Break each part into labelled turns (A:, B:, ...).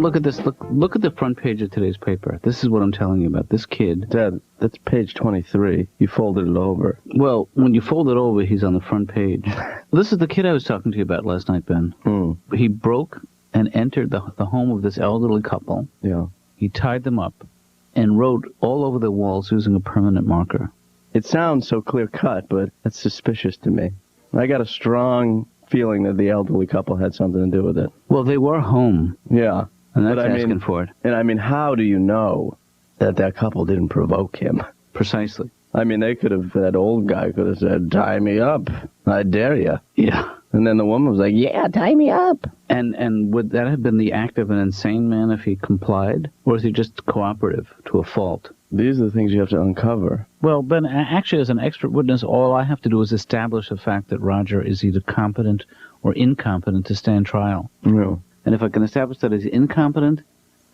A: look at this. Look at the front page of today's paper. This is what I'm telling you about. This kid.
B: Dad, that's page 23. You folded it over.
A: Well, when you fold it over, he's on the front page. This is the kid I was talking to you about last night, Ben. He broke and entered the home of this elderly couple.
B: Yeah.
A: He tied them up and wrote all over the walls using a permanent marker.
B: It sounds so clear-cut, but that's suspicious to me. I got a strong feeling that the elderly couple had something to do with it.
A: Well, they were home.
B: Yeah.
A: And that's asking for it.
B: And I mean, how do you know that couple didn't provoke him?
A: Precisely.
B: I mean, that old guy could have said, tie me up. I dare you.
A: Yeah.
B: And then the woman was like, yeah, tie me up.
A: And would that have been the act of an insane man if he complied? Or is he just cooperative to a fault?
B: These are the things you have to uncover.
A: Well, Ben, actually, as an expert witness, all I have to do is establish the fact that Roger is either competent or incompetent to stand trial.
B: Yeah.
A: And if I can establish that he's incompetent,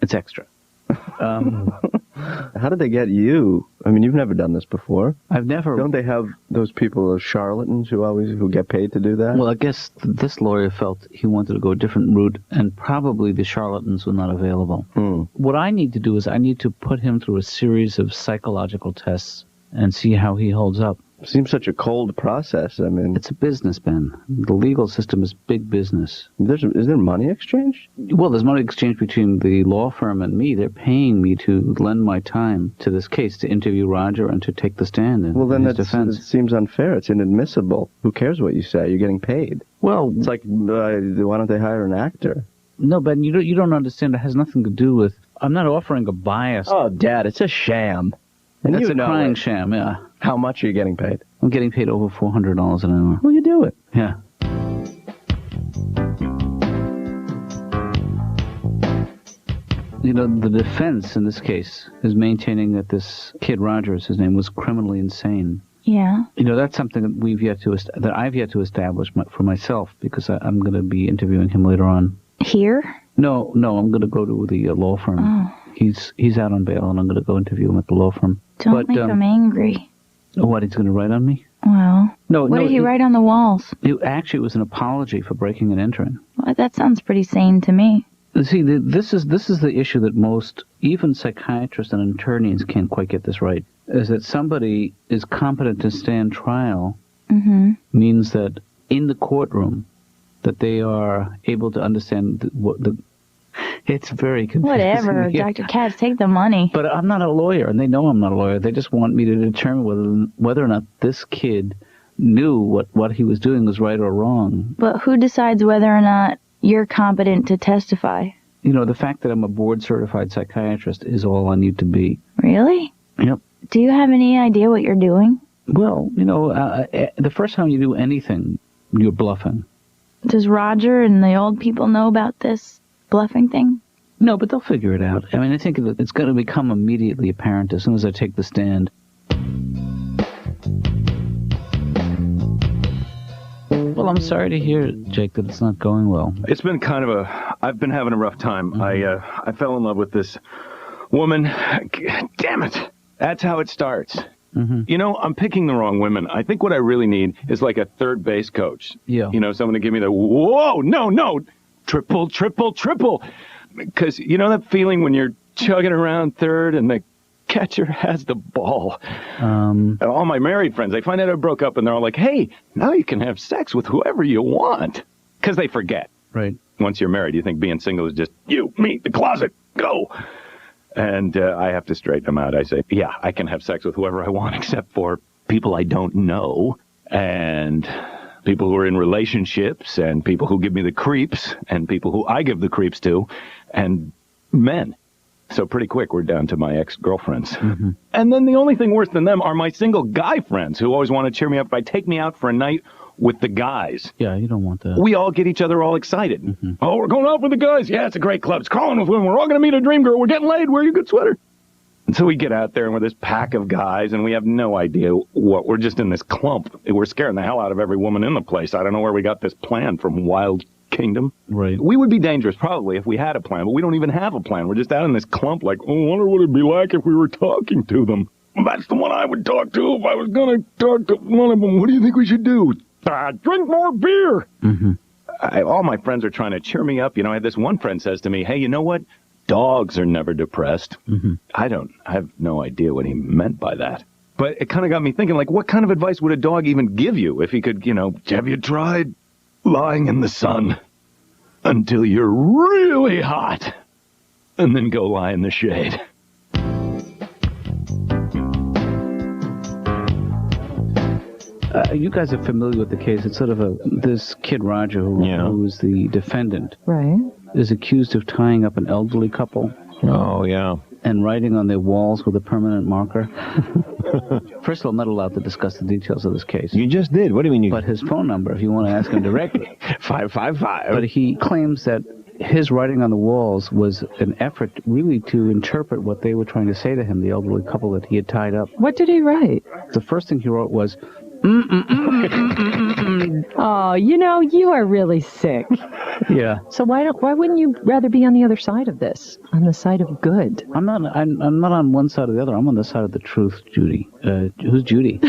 A: it's extra.
B: How did they get you? I mean, you've never done this before.
A: I've never.
B: Don't they have those people, those charlatans who get paid to do that?
A: Well, I guess this lawyer felt he wanted to go a different route, and probably the charlatans were not available. What I need to do is I need to put him through a series of psychological tests and see how he holds up.
B: Seems such a cold process. I mean,
A: it's a business, Ben. The legal system is big business.
B: Is there money exchange?
A: Well, there's money exchange between the law firm and me. They're paying me to lend my time to this case, to interview Roger and to take the stand in his defense.
B: It seems unfair. It's inadmissible. Who cares what you say? You're getting paid.
A: Well,
B: it's like, why don't they hire an actor?
A: No, Ben, you don't understand. It has nothing to do with... I'm not offering a bias.
B: Oh, Dad, it's a sham. And
A: That's
B: you
A: a
B: know
A: crying
B: it.
A: sham, yeah.
B: How much are you getting paid?
A: I'm getting paid over $400 an hour.
B: Well, you do it.
A: Yeah. You know, the defense in this case is maintaining that this kid Rogers, his name, was criminally insane.
C: Yeah.
A: You know, that's something that I've yet to establish for myself, because I'm going to be interviewing him later on.
C: Here?
A: No, I'm going to go to the law firm.
C: Oh.
A: He's out on bail, and I'm going to go interview him at the law firm.
C: Don't make him angry.
A: What, he's going to write on me?
C: Well, what did he write on the walls?
A: Actually, it was an apology for breaking and entering.
C: Well, that sounds pretty sane to me.
A: See, this is the issue that most, even psychiatrists and attorneys can't quite get this right, is that somebody is competent to stand trial means that in the courtroom that they are able to understand it's very confusing.
C: Whatever,
A: Yeah.
C: Dr. Katz, take the money.
A: But I'm not a lawyer, and they know I'm not a lawyer. They just want me to determine whether or not this kid knew what he was doing was right or wrong.
C: But who decides whether or not you're competent to testify?
A: You know, the fact that I'm a board-certified psychiatrist is all I need to be.
C: Really?
A: Yep.
C: Do you have any idea what you're doing?
A: Well, you know, the first time you do anything, you're bluffing.
C: Does Roger and the old people know about this bluffing thing?
A: No, but they'll figure it out. I mean, I think that it's going to become immediately apparent as soon as I take the stand. Well, I'm sorry to hear, Jake, that it's not going well.
D: It's been I've been having a rough time. I fell in love with this woman. Damn it. That's how it starts. You know, I'm picking the wrong women. I think what I really need is like a third base coach.
A: Yeah.
D: You know, someone to give me the, whoa, no, triple. Because you know that feeling when you're chugging around third and the catcher has the ball. All my married friends, they find out I broke up and they're all like, hey, now you can have sex with whoever you want. Because they forget.
A: Right.
D: Once you're married, you think being single is just you, me, the closet, go. And I have to straighten them out. I say, yeah, I can have sex with whoever I want except for people I don't know and people who are in relationships and people who give me the creeps and people who I give the creeps to and men. So pretty quick, we're down to my ex-girlfriends. And then the only thing worse than them are my single guy friends who always want to cheer me up by take me out for a night with the guys.
A: Yeah, you don't want that.
D: We all get each other all excited. Oh, we're going out with the guys. Yeah, it's a great club. It's crawling with women. We're all going to meet a dream girl. We're getting laid. Wear your good sweater. And so we get out there and we're this pack of guys and we have no idea what. We're just in this clump. We're scaring the hell out of every woman in the place. I don't know where we got this plan from Wild Kingdom.
A: Right.
D: We would be dangerous probably if we had a plan, but we don't even have a plan. We're just out in this clump like, oh, I wonder what it'd be like if we were talking to them. That's the one I would talk to if I was going to talk to one of them. What do you think we should do? Drink more beer. all my friends are trying to cheer me up. I had this one friend says to me, hey, you know what? Dogs are never depressed.
A: Mm-hmm.
D: I have no idea what he meant by that. But it kind of got me thinking, like, what kind of advice would a dog even give you if he could, have you tried lying in the sun until you're really hot and then go lie in the shade?
A: You guys are familiar with the case. It's sort of this kid Roger, who's the defendant,
E: Right.
A: is accused of tying up an elderly couple.
F: Oh, yeah.
A: And writing on their walls with a permanent marker. First of all, I'm not allowed to discuss the details of this case.
F: You just did. What do you mean?
A: But his phone number, if you want to ask him directly.
F: 555.
A: But he claims that his writing on the walls was an effort really to interpret what they were trying to say to him, the elderly couple that he had tied up.
E: What did he write?
A: The first thing he wrote was,
E: Oh, you are really sick.
A: Yeah.
E: So why wouldn't you rather be on the other side of this? On the side of good?
A: I'm not on one side or the other. I'm on the side of the truth, Judy. Who's Judy?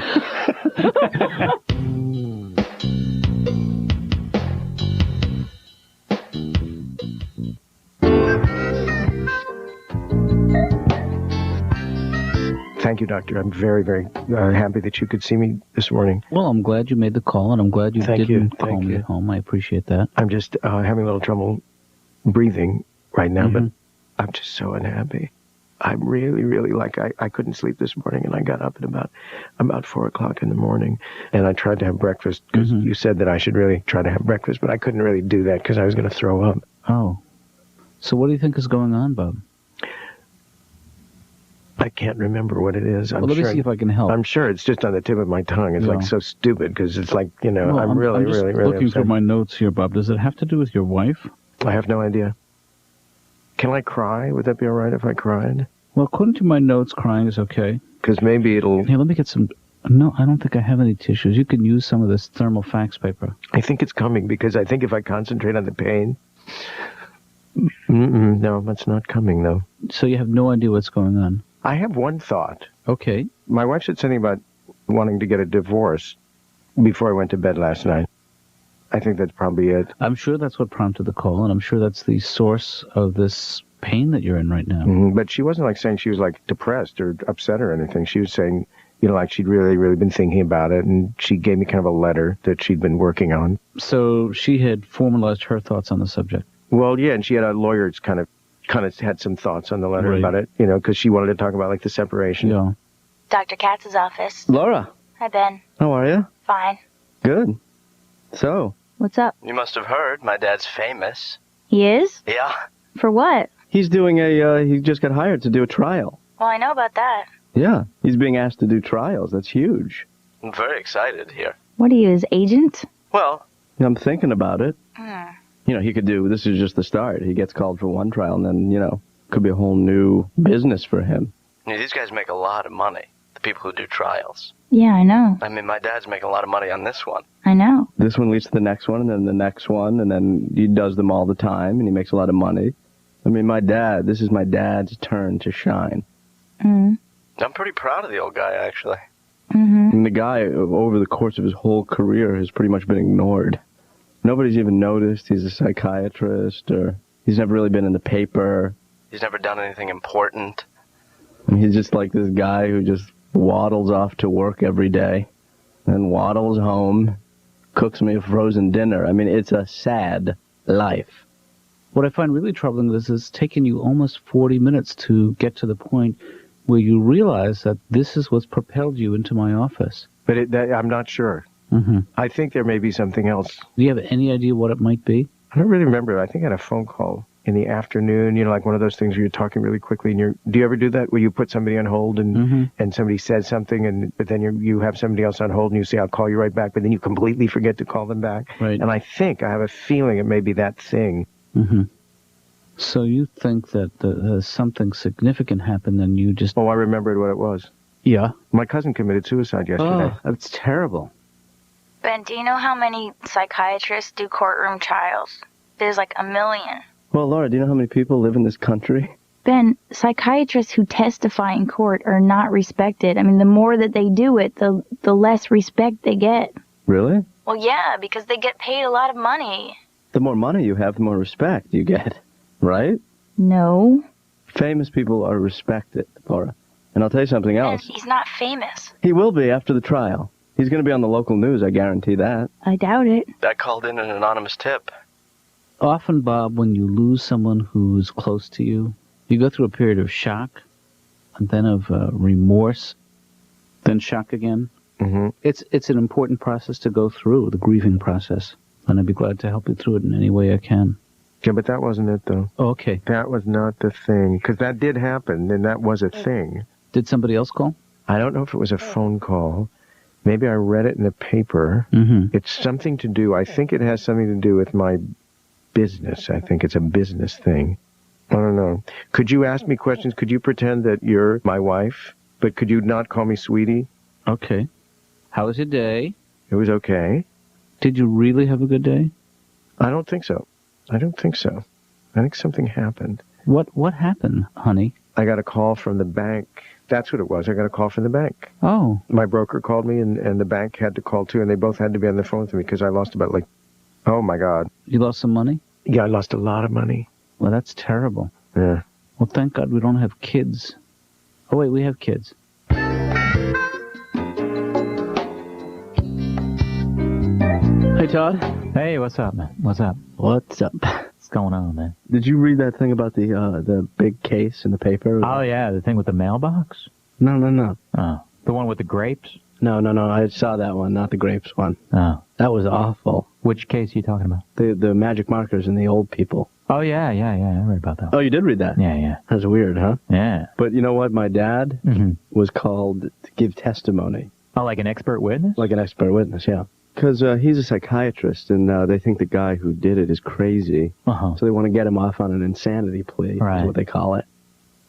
G: Thank you, Doctor. I'm very, very happy that you could see me this morning.
A: Well, I'm glad you made the call, and I'm glad you didn't call me at home. I appreciate that.
G: I'm just having a little trouble breathing right now, but I'm just so unhappy. I'm really, really I couldn't sleep this morning, and I got up at about 4 o'clock in the morning, and I tried to have breakfast because you said that I should really try to have breakfast, but I couldn't really do that because I was going to throw up.
A: Oh. So what do you think is going on, Bob?
G: I can't remember what it is.
A: Let me see if I can help.
G: I'm sure it's just on the tip of my tongue. It's like so stupid because it's like, I'm
A: just
G: really
A: looking
G: upset.
A: through my notes here, Bob. Does it have to do with your wife?
G: I have no idea. Can I cry? Would that be all right if I cried?
A: Well, according to my notes, crying is okay.
G: Because maybe it'll...
A: Here, let me get some... No, I don't think I have any tissues. You can use some of this thermal fax paper.
G: I think it's coming because I think if I concentrate on the pain... No, that's not coming, though.
A: So you have no idea what's going on?
G: I have one thought.
A: Okay.
G: My wife said something about wanting to get a divorce before I went to bed last night. I think that's probably it.
A: I'm sure that's what prompted the call, and I'm sure that's the source of this pain that you're in right now.
G: But she wasn't saying she was depressed or upset or anything. She was saying, she'd really, really been thinking about it, and she gave me kind of a letter that she'd been working on.
A: So she had formalized her thoughts on the subject.
G: Well, yeah, and she had a lawyer that's kind of had some thoughts on the letter about it, because she wanted to talk about the separation.
A: Yeah.
H: Dr. Katz's office.
B: Laura.
H: Hi, Ben.
B: How are you?
H: Fine.
B: Good. So?
C: What's up?
B: You must have heard my dad's famous.
C: He is?
B: Yeah.
C: For what?
B: He's doing he just got hired to do a trial.
H: Well, I know about that.
B: Yeah. He's being asked to do trials. That's huge. I'm very excited here.
C: What are you, his agent?
B: Well, I'm thinking about it. He could do, this is just the start. He gets called for one trial and then, could be a whole new business for him. These guys make a lot of money, the people who do trials.
C: Yeah, I know.
B: I mean, my dad's making a lot of money on this one.
C: I know.
B: This one leads to the next one and then the next one, and then he does them all the time and he makes a lot of money. I mean, this is my dad's turn to shine. I'm pretty proud of the old guy, actually. And the guy, over the course of his whole career, has pretty much been ignored. Nobody's even noticed he's a psychiatrist, or he's never really been in the paper. He's never done anything important. And he's just like this guy who just waddles off to work every day and waddles home, cooks me a frozen dinner. I mean, it's a sad life.
A: What I find really troubling is it's taken you almost 40 minutes to get to the point where you realize that this is what's propelled you into my office.
G: But I'm not sure. I think there may be something else.
A: Do you have any idea what it might be?
G: I don't really remember. I think I had a phone call in the afternoon, like one of those things where you're talking really quickly. And do you ever do that where you put somebody on hold and somebody says something, but then you have somebody else on hold and you say, I'll call you right back, but then you completely forget to call them back?
A: Right.
G: And I have a feeling it may be that thing.
A: So you think that something significant happened and you just...
G: Oh, I remembered what it was.
A: Yeah?
G: My cousin committed suicide yesterday.
A: Oh, that's terrible.
H: Ben, do you know how many psychiatrists do courtroom trials? There's like 1 million.
B: Well, Laura, do you know how many people live in this country?
C: Ben, psychiatrists who testify in court are not respected. I mean, the more that they do it, the less respect they get.
B: Really?
H: Well, yeah, because they get paid a lot of money.
B: The more money you have, the more respect you get, right?
C: No.
B: Famous people are respected, Laura. And I'll tell you something else.
H: He's not famous.
B: He will be after the trial. He's going to be on the local news, I guarantee that.
C: I doubt it.
B: I called in an anonymous tip.
A: Often, Bob, when you lose someone who's close to you, you go through a period of shock, and then of remorse, then shock again.
G: Mm-hmm.
A: It's an important process to go through, the grieving process. And I'd be glad to help you through it in any way I can.
G: Yeah, but that wasn't it, though.
A: Oh, okay.
G: That was not the thing. Because that did happen, and that was a thing.
A: Did somebody else call?
G: I don't know if it was a phone call. Maybe I read it in the paper.
A: Mm-hmm.
G: It's something to do, I think it has something to do with my business. I think it's a business thing. I don't know. Could you ask me questions? Could you pretend that you're my wife? But could you not call me sweetie?
A: Okay. How was your day?
G: It was okay.
A: Did you really have a good day?
G: I don't think so. I think something happened.
A: What happened, honey?
G: I got a call from the bank. That's what it was. I got a call from the bank.
A: Oh.
G: My broker called me, and the bank had to call, too, and they both had to be on the phone with me because I lost about, oh, my God.
A: You lost some money?
G: Yeah, I lost a lot of money.
A: Well, that's terrible.
G: Yeah.
A: Well, thank God we don't have kids. Oh, wait, we have kids. Hey, Todd.
F: Hey, what's up, man? What's up?
A: What's up?
F: What's going on, man?
B: Did you read that thing about the big case in the paper?
F: Oh, yeah, the thing with the mailbox?
B: No.
F: Oh, the one with the grapes?
B: No. I saw that one, not the grapes one.
F: Oh.
B: That was awful.
F: Which case are you talking about?
B: The magic markers and the old people.
F: Oh, yeah, I read about that.
B: Oh, you did read that?
F: Yeah.
B: That's weird, huh?
F: Yeah.
B: But you know what? My dad was called to give testimony.
F: Oh, like an expert witness?
B: Like an expert witness, yeah. Because he's a psychiatrist, and they think the guy who did it is crazy.
F: Uh-huh.
B: So they want to get him off on an insanity plea,
F: Right.
B: is what they call it.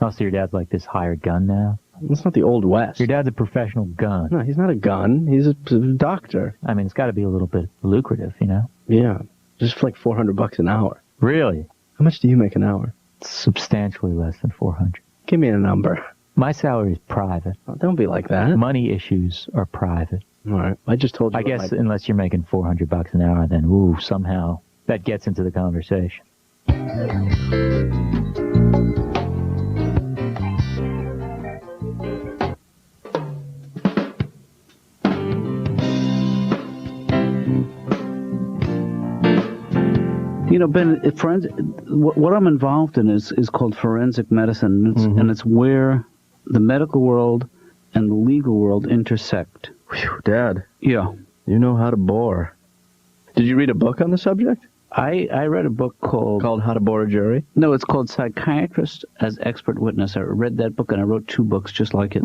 F: Oh, so your dad's like this hired gun now?
B: It's not the Old West.
F: Your dad's a professional gun.
B: No, he's not a gun. He's a doctor.
F: I mean, it's got to be a little bit lucrative, you know?
B: Yeah. Just for like $400 an hour.
F: Really?
B: How much do you make an hour?
F: Substantially less than 400.
B: Give me a number.
F: My salary is private.
B: Oh, don't be like that.
F: Money issues are private.
B: All right. I just told you.
F: I guess unless you're making $400 an hour, then ooh, somehow that gets into the conversation.
A: You know, Ben, what I'm involved in is called forensic medicine, and it's where the medical world and the legal world intersect.
B: Whew, Dad.
A: Yeah.
B: You know how to bore. Did you read a book on the subject?
A: I read a book called
B: How to Bore a Jury?
A: No, it's called Psychiatrist as Expert Witness. I read that book, and I wrote 2 books just like it.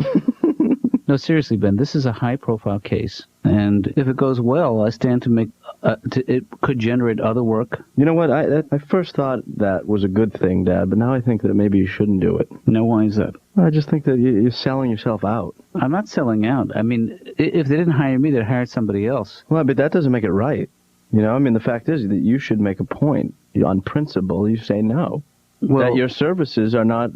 A: No, seriously, Ben, this is a high-profile case, and if it goes well, I stand to make it could generate other work.
B: You know what? I first thought that was a good thing, Dad, but now I think that maybe you shouldn't do it.
A: No, why is that?
B: I just think that you're selling yourself out.
A: I'm not selling out. I mean, if they didn't hire me, they'd hire somebody else.
B: Well, but that doesn't make it right. You know, I mean, the fact is that you should make a point. On principle, you say no. Well, that your services are not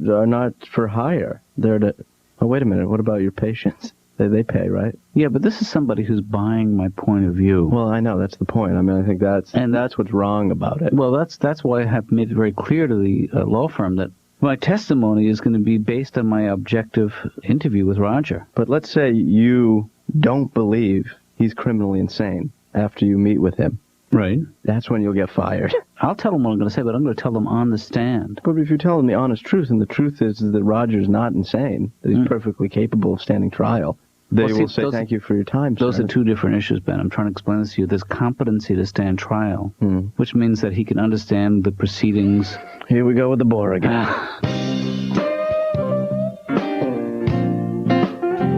B: for hire. They're to... Oh, wait a minute. What about your patients? They pay, right?
A: Yeah, but this is somebody who's buying my point of view.
B: Well, I know. That's the point. I mean, I think that's what's wrong about it.
A: Well, that's why I have made it very clear to the law firm that my testimony is going to be based on my objective interview with Roger.
B: But let's say you don't believe he's criminally insane after you meet with him.
A: Right.
B: That's when you'll get fired.
A: I'll tell them what I'm going to say, but I'm going to tell them on the stand.
B: But if you tell them the honest truth, and the truth is that Roger's not insane, that he's perfectly capable of standing trial, they will say thank you for your time, sir.
A: Those are 2 different issues, Ben. I'm trying to explain this to you. There's competency to stand trial, which means that he can understand the proceedings.
B: Here we go with the bore again.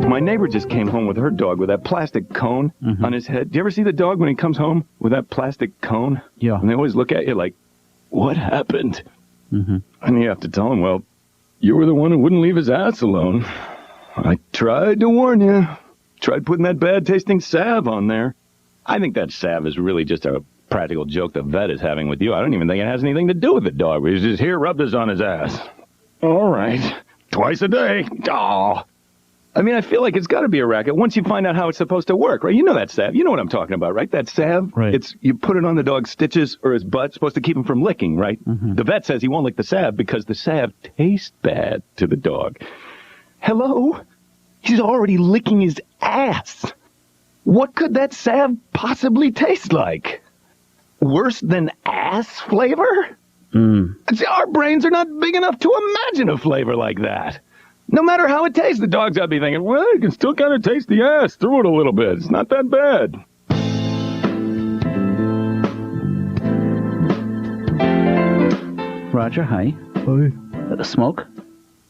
D: My neighbor just came home with her dog with that plastic cone on his head. Do you ever see the dog when he comes home with that plastic cone?
A: Yeah.
D: And they always look at you like, what happened? And you have to tell him, well, you were the one who wouldn't leave his ass alone. I tried to warn you. Tried putting that bad-tasting salve on there. I think that salve is really just a practical joke the vet is having with you. I don't even think it has anything to do with the dog. He's just here, rubbed us on his ass. All right. Twice a day. Aw. I mean, I feel like it's got to be a racket once you find out how it's supposed to work, right? You know that salve. You know what I'm talking about, right? That salve.
A: Right.
D: You put it on the dog's stitches or his butt, supposed to keep him from licking, right?
A: Mm-hmm.
D: The vet says he won't lick the salve because the salve tastes bad to the dog. Hello? He's already licking his ass. What could that salve possibly taste like? Worse than ass flavor? Our brains are not big enough to imagine a flavor like that. No matter how it tastes, the dog's got to be thinking, well, you can still kind of taste the ass through it a little bit. It's not that bad.
A: Roger, hi.
B: Hi.
A: Smoke?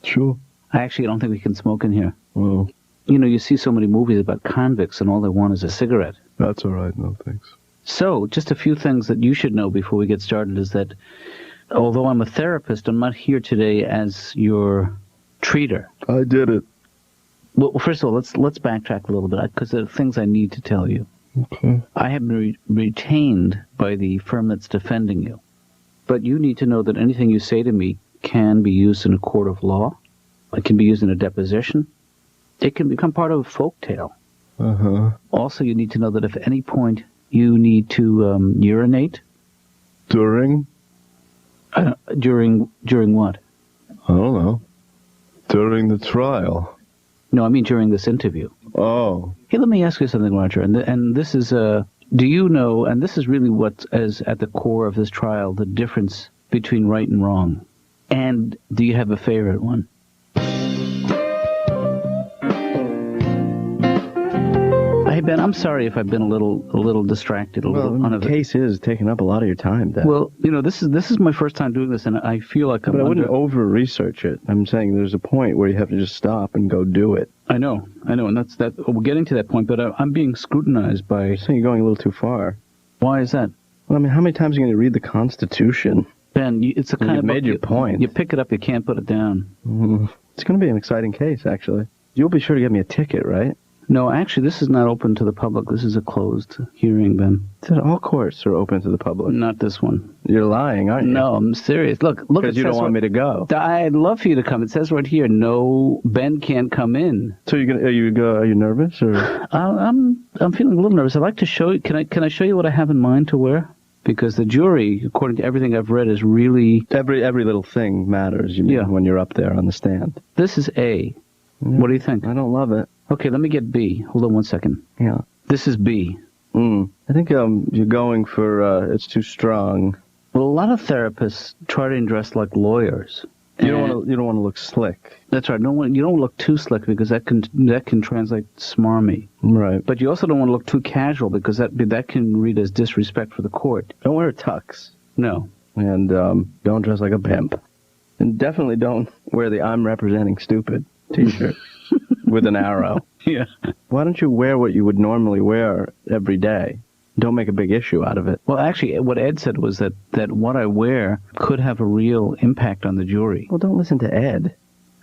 B: Sure.
A: I actually don't think we can smoke in here.
B: Well,
A: You know, you see so many movies about convicts and all they want is a cigarette.
B: that's all right. No, thanks.
A: So, just a few things that you should know before we get started is that although I'm a therapist, I'm not here today as your treater.
B: I did it.
A: Well, first of all, let's backtrack a little bit because there are things I need to tell you.
B: Okay.
A: I have been retained by the firm that's defending you. But you need to know that anything you say to me can be used in a court of law. It can be used in a deposition. It can become part of a folk tale.
B: Uh-huh.
A: Also, you need to know that if at any point you need to urinate.
B: During?
A: During what?
B: I don't know. During the trial.
A: No, I mean during this interview.
B: Oh.
A: Hey, let me ask you something, Roger. And this is, do you know, and this is really what is at the core of this trial, the difference between right and wrong. And do you have a favorite one? Hey, Ben, I'm sorry if I've been a little distracted,
B: The case is taking up a lot of your time, Dad.
A: Well, you know, this is my first time doing this, and I feel like
B: But I wouldn't over-research it. I'm saying there's a point where you have to just stop and go do it.
A: I know, and that's that. We're getting to that point, but I'm being scrutinized by.
B: I'm saying you're going a little too far.
A: Why is that?
B: Well, I mean, how many times are you going to read the Constitution?
A: Ben, it's a kind of
B: made your point.
A: You pick it up, you can't put it down.
B: It's going to be an exciting case, actually. You'll be sure to get me a ticket, right?
A: No, actually, this is not open to the public. This is a closed hearing, Ben.
B: Said all courts are open to the public.
A: Not this one.
B: You're lying, aren't you?
A: No, I'm serious. Look.
B: Because you don't want me to go.
A: I'd love for you to come. It says right here, no, Ben can't come in.
B: So are you nervous or?
A: I'm feeling a little nervous. I'd like to show you. Can I show you what I have in mind to wear? Because the jury, according to everything I've read, is really
B: every little thing matters. You mean when you're up there on the stand?
A: This is A. What do you think?
B: I don't love it.
A: Okay, let me get B. Hold on one second.
B: Yeah.
A: This is B.
B: I think you're going for it's too strong.
A: Well, a lot of therapists try to dress like lawyers.
B: You don't want to look slick.
A: That's right. You don't look too slick because that can translate smarmy.
B: Right.
A: But you also don't want to look too casual because that can read as disrespect for the court.
B: Don't wear a tux.
A: No.
B: And don't dress like a pimp. And definitely don't wear the "I'm representing stupid" T-shirt with an arrow.
A: Yeah.
B: Why don't you wear what you would normally wear every day? Don't make a big issue out of it.
A: Well, actually, what Ed said was that what I wear could have a real impact on the jury.
B: Well, don't listen to Ed.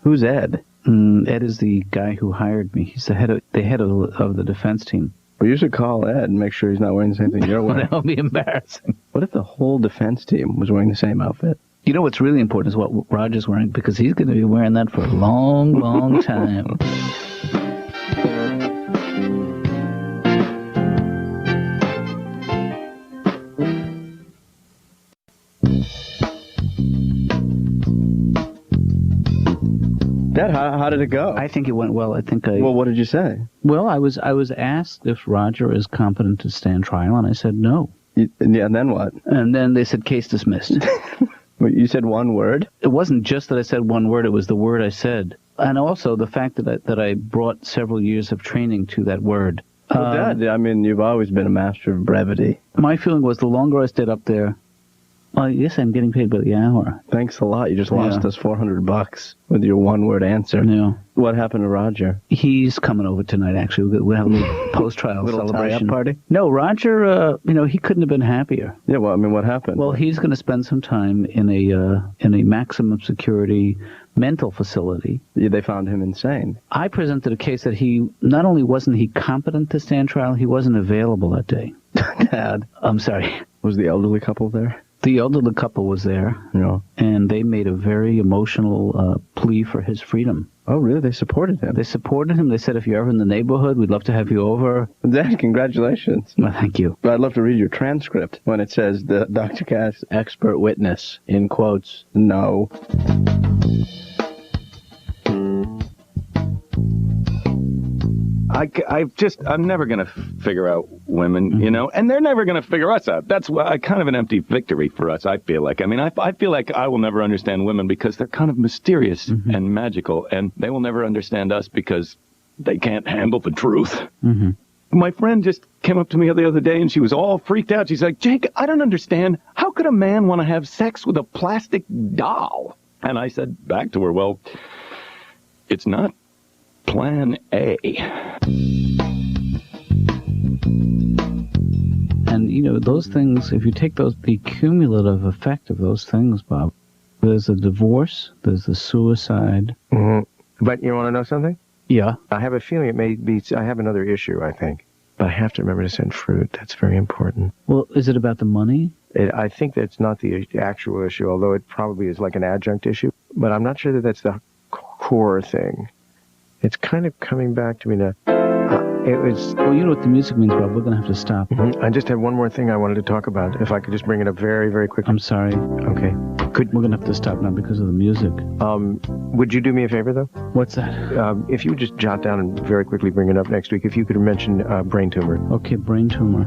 B: Who's Ed?
A: Ed is the guy who hired me. He's the head of the defense team.
B: Well, you should call Ed and make sure he's not wearing the same thing you're wearing.
A: That would be embarrassing.
B: What if the whole defense team was wearing the same outfit?
A: You know what's really important is what Roger's wearing, because he's going to be wearing that for a long, long time.
B: Dad, how did it go?
A: I think it went well.
B: Well, what did you say?
A: Well, I was asked if Roger is competent to stand trial, and I said no.
B: Yeah, and then what?
A: And then they said case dismissed.
B: You said one word?
A: It wasn't just that I said one word, it was the word I said. And also the fact that I brought several years of training to that word.
B: Well, Dad, I mean, you've always been a master of brevity.
A: My feeling was the longer I stayed up there, well, yes, I'm getting paid by the hour.
B: Thanks a lot. You just lost us $400 with your one-word answer.
A: Yeah.
B: What happened to Roger?
A: He's coming over tonight, actually. We'll have a little post-trial celebration.
B: Tie-up party?
A: No, Roger, he couldn't have been happier.
B: Yeah, well, I mean, what happened?
A: Well, he's going to spend some time in a maximum security mental facility.
B: Yeah, they found him insane.
A: I presented a case that not only wasn't he competent to stand trial, he wasn't available that day.
B: Dad.
A: I'm sorry.
B: Was the elderly couple there?
A: The elderly couple was there, and they made a very emotional plea for his freedom.
B: Oh, really? They supported him?
A: They supported him. They said, if you're ever in the neighborhood, we'd love to have you over.
B: Dad, congratulations.
A: Well, thank you.
B: But I'd love to read your transcript when it says the Dr. Katz expert witness, in quotes, no.
D: I'm never going to figure out women, and they're never going to figure us out. That's kind of an empty victory for us, I feel like. I mean, I feel like I will never understand women because they're kind of mysterious and magical, and they will never understand us because they can't handle the truth.
A: Mm-hmm.
D: My friend just came up to me the other day, and she was all freaked out. She's like, Jake, I don't understand. How could a man want to have sex with a plastic doll? And I said back to her, well, it's not Plan A.
A: And, those things, if you take the cumulative effect of those things, Bob, there's a divorce, there's the suicide.
G: Mm-hmm. But you want to know something?
A: Yeah.
G: I have a feeling it may be, I have another issue, I think. But I have to remember to send fruit. That's very important.
A: Well, is it about the money?
G: I think that's not the actual issue, although it probably is like an adjunct issue. But I'm not sure that that's the core thing. It's kind of coming back to me now. It was...
A: Well, you know what the music means, Bob. We're going to have to stop.
G: Mm-hmm. I just have one more thing I wanted to talk about. If I could just bring it up very, very quickly.
A: I'm sorry.
G: Okay.
A: We're going to have to stop now because of the music.
G: Would you do me a favor, though?
A: What's that?
G: If you would just jot down and very quickly bring it up next week, if you could mention brain tumor.
A: Okay, brain tumor.